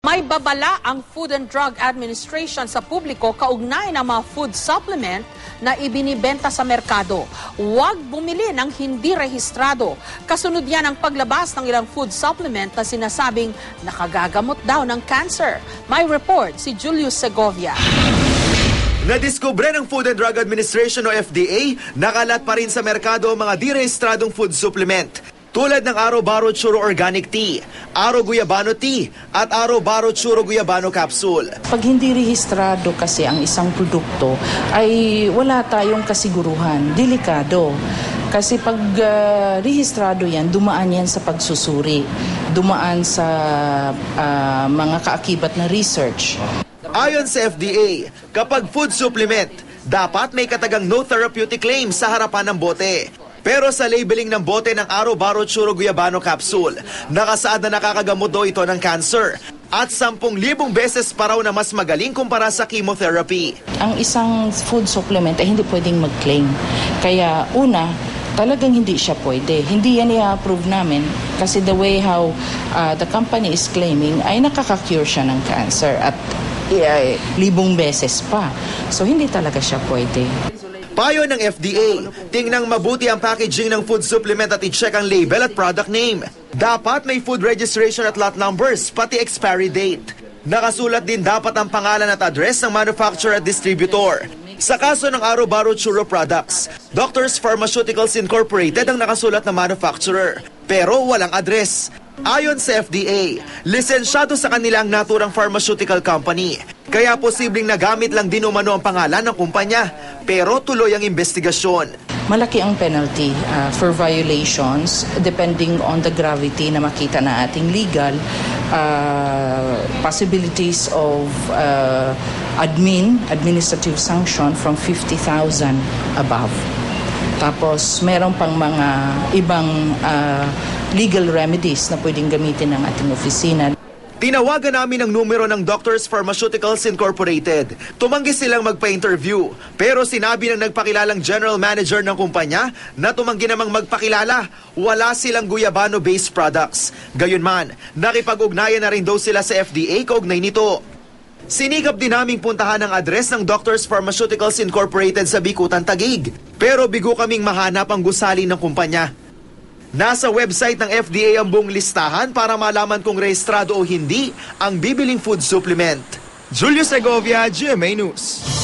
May babala ang Food and Drug Administration sa publiko kaugnay ng mga food supplement na ibinibenta sa merkado. Huwag bumili ng hindi rehistrado. Kasunod yan ang paglabas ng ilang food supplement na sinasabing nakagagamot daw ng cancer. May report si Julius Segovia. Nadiskubre ng Food and Drug Administration o FDA, nakalat pa rin sa merkado ang mga direhistradong food supplement. Tulad ng Aro Baro Churro Organic Tea, Aro Guyabano Tea, at Aro Baro Churro Guyabano Capsule. Pag hindi rehistrado kasi ang isang produkto, ay wala tayong kasiguruhan, delikado. Kasi pag rehistrado yan, dumaan yan sa pagsusuri, dumaan sa mga kaakibat na research. Ayon sa FDA, kapag food supplement, dapat may katagang no therapeutic claim sa harapan ng bote. Pero sa labeling ng bote ng Aro Baro Churro Guyabano Capsule, nakasaad na nakakagamot daw ito ng cancer at 10,000 beses pa raw na mas magaling kumpara sa chemotherapy. Ang isang food supplement ay hindi pwedeng mag-claim. Kaya una, talagang hindi siya pwede. Hindi yan i-approve namin kasi the way how the company is claiming ay nakaka-cure siya ng cancer at 1,000 beses pa. So hindi talaga siya pwede. Payo ng FDA, tingnang mabuti ang packaging ng food supplement at i-check ang label at product name. Dapat may food registration at lot numbers, pati expiry date. Nakasulat din dapat ang pangalan at address ng manufacturer at distributor. Sa kaso ng Aro Baro Churro Products, Doctors Pharmaceuticals Incorporated ang nakasulat na manufacturer, pero walang address. Ayon sa FDA, lisensyado sa kanila ang naturang pharmaceutical company. Kaya posibleng nagamit lang din umano ang pangalan ng kumpanya, pero tuloy ang investigasyon. Malaki ang penalty for violations depending on the gravity na makita na ating legal. Possibilities of administrative sanction from 50,000 above. Tapos meron pang mga ibang legal remedies na pwedeng gamitin ng ating opisina. Tinawagan namin ang numero ng Doctors Pharmaceuticals Incorporated. Tumanggi silang magpa-interview, pero sinabi ng nagpakilalang general manager ng kumpanya na tumanggi namang magpakilala. Wala silang Guyabano-based products. Gayunman, nakipag-ugnayan na rin daw sila sa FDA kaugnay nito. Sinikap din naming puntahan ang address ng Doctors Pharmaceuticals Incorporated sa Bikutan, Taguig. Pero bigo kaming mahanap ang gusali ng kumpanya. Nasa website ng FDA ang buong listahan para malaman kung rehistrado o hindi ang bibiling food supplement. Julius Segovia, GMA News.